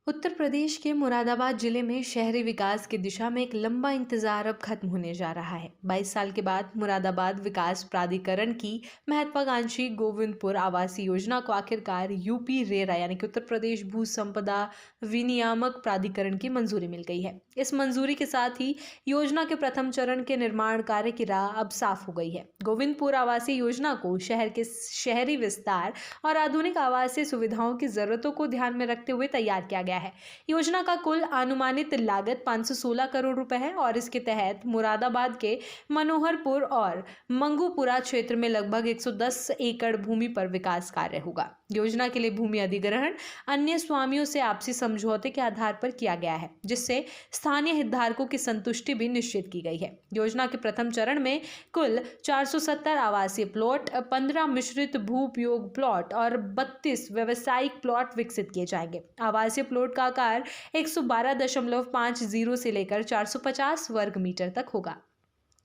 उत्तर प्रदेश के मुरादाबाद जिले में शहरी विकास की दिशा में एक लंबा इंतजार अब खत्म होने जा रहा है। 22 साल के बाद मुरादाबाद विकास प्राधिकरण की महत्वाकांक्षी गोविंदपुर आवासीय योजना को आखिरकार यूपी रेरा यानी कि उत्तर प्रदेश भू संपदा विनियामक प्राधिकरण की मंजूरी मिल गई है। इस मंजूरी के साथ ही योजना के प्रथम चरण के निर्माण कार्य की राह अब साफ हो गई है। गोविंदपुर आवासीय योजना को शहर के शहरी विस्तार और आधुनिक आवासीय सुविधाओं की जरूरतों को ध्यान में रखते हुए तैयार किया गया है। योजना का कुल अनुमानित लागत 516 करोड़ रुपए है और इसके तहत मुरादाबाद के मनोहरपुर और मंगूपुरा क्षेत्र में लगभग 110 एकड़ भूमि पर विकास कार्य होगा। योजना के लिए भूमि अधिग्रहण अन्य स्वामियों से आपसी समझौते के आधार पर किया गया है, जिससे स्थानीय हितधारकों की संतुष्टि भी निश्चित की गई है। योजना के प्रथम चरण में कुल 470 आवासीय प्लॉट, 15 मिश्रित भू उपयोग प्लॉट और 32 व्यावसायिक प्लॉट विकसित किए जाएंगे। आवासीय प्लॉट का आकार 112.50 से लेकर 450 वर्ग मीटर तक होगा।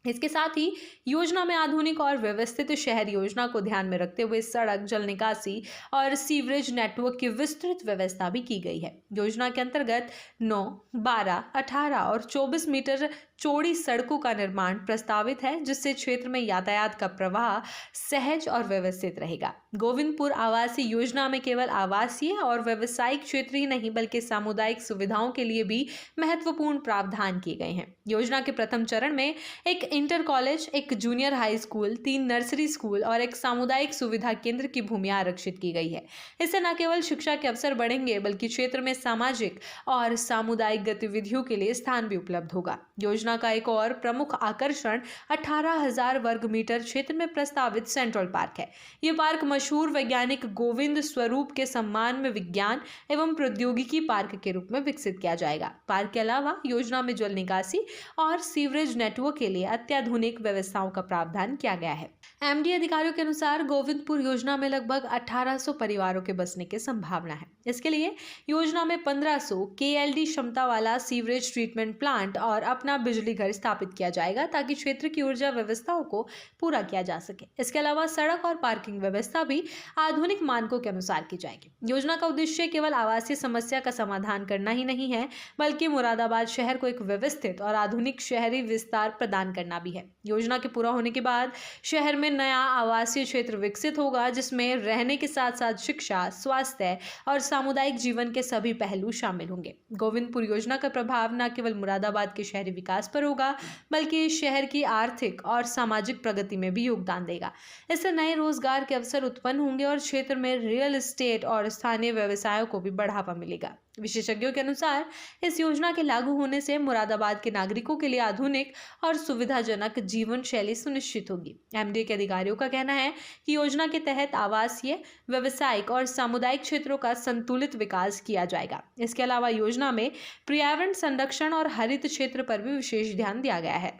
इसके साथ ही योजना में आधुनिक और व्यवस्थित शहर योजना को ध्यान में रखते हुए सड़क, जल निकासी और सीवरेज नेटवर्क की विस्तृत व्यवस्था भी की गई है। योजना के अंतर्गत 9, 12, 18 और 24 मीटर चौड़ी सड़कों का निर्माण प्रस्तावित है, जिससे क्षेत्र में यातायात का प्रवाह सहज और व्यवस्थित रहेगा। गोविंदपुर आवासीय योजना में केवल आवासीय और व्यावसायिक क्षेत्र ही नहीं बल्कि सामुदायिक सुविधाओं के लिए भी महत्वपूर्ण प्रावधान किए गए हैं। योजना के प्रथम चरण में एक इंटर कॉलेज, एक junior high school, 3 nursery school और एक सामुदायिक सुविधा केंद्र की भूमि आरक्षित की गई है। इससे न केवल शिक्षा के अवसर बढ़ेंगे बल्कि क्षेत्र में सामाजिक और सामुदायिक गतिविधियों के लिए स्थान भी उपलब्ध होगा। योजना का एक और प्रमुख आकर्षण 18,000 वर्ग मीटर क्षेत्र में प्रस्तावित सेंट्रल पार्क है। यह पार्क मशहूर वैज्ञानिक गोविंद स्वरूप के सम्मान में विज्ञान एवं प्रौद्योगिकी पार्क के रूप में विकसित किया जाएगा। पार्क के अलावा योजना में जल निकासी और सीवरेज नेटवर्क के लिए अत्याधुनिक व्यवस्थाओं का प्रावधान किया गया है। एमडी अधिकारियों के अनुसार गोविंदपुर योजना में लगभग 1800 परिवारों के बसने की संभावना है। इसके लिए योजना में 1500 केएलडी क्षमता वाला सीवरेज ट्रीटमेंट प्लांट और अपना बिजली घर स्थापित किया जाएगा, ताकि क्षेत्र की ऊर्जा व्यवस्थाओं को पूरा किया जा सके। इसके अलावा सड़क और पार्किंग व्यवस्था भी आधुनिक मानकों के अनुसार की जाएगी। योजना का उद्देश्य केवल आवासीय समस्या का समाधान करना ही नहीं है, बल्कि मुरादाबाद शहर को एक व्यवस्थित और आधुनिक शहरी विस्तार प्रदान करना भी है। योजना के पूरा होने के बाद शहर में नया आवासीय क्षेत्र विकसित होगा, जिसमें रहने के साथ साथ शिक्षा, स्वास्थ्य और सामुदायिक जीवन के सभी पहलू शामिल होंगे। गोविंदपुर योजना का प्रभाव न केवल मुरादाबाद के शहरी विकास पर होगा बल्कि शहर की आर्थिक और सामाजिक प्रगति में भी योगदान देगा। इससे नए रोजगार के अवसर उत्पन्न होंगे और क्षेत्र में रियल एस्टेट और स्थानीय व्यवसायों को भी बढ़ावा मिलेगा। विशेषज्ञों के अनुसार इस योजना के लागू होने से मुरादाबाद के नागरिकों के लिए आधुनिक और सुविधाजनक जीवन शैली सुनिश्चित होगी। एमडी के अधिकारियों का कहना है कि योजना के तहत आवासीय, व्यावसायिक और सामुदायिक क्षेत्रों का संतुलित विकास किया जाएगा। इसके अलावा योजना में पर्यावरण संरक्षण और हरित क्षेत्र पर भी विशेष ध्यान दिया गया है।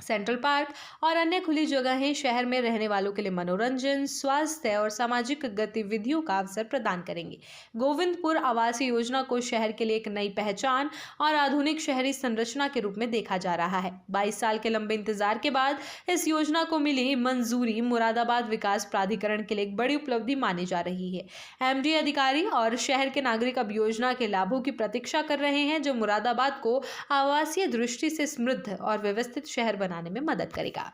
सेंट्रल पार्क और अन्य खुली जगहें शहर में रहने वालों के लिए मनोरंजन, स्वास्थ्य और सामाजिक गतिविधियों का अवसर प्रदान करेंगे। गोविंदपुर आवासीय योजना को शहर के लिए एक नई पहचान और आधुनिक शहरी संरचना के रूप में देखा जा रहा है। 22 साल के लंबे इंतजार के बाद इस योजना को मिली मंजूरी मुरादाबाद विकास प्राधिकरण के लिए एक बड़ी उपलब्धि मानी जा रही है। एमडी अधिकारी और शहर के नागरिक अब योजना के लाभों की प्रतीक्षा कर रहे हैं, जो मुरादाबाद को आवासीय दृष्टि से समृद्ध और व्यवस्थित शहर बनाने में मदद करेगा।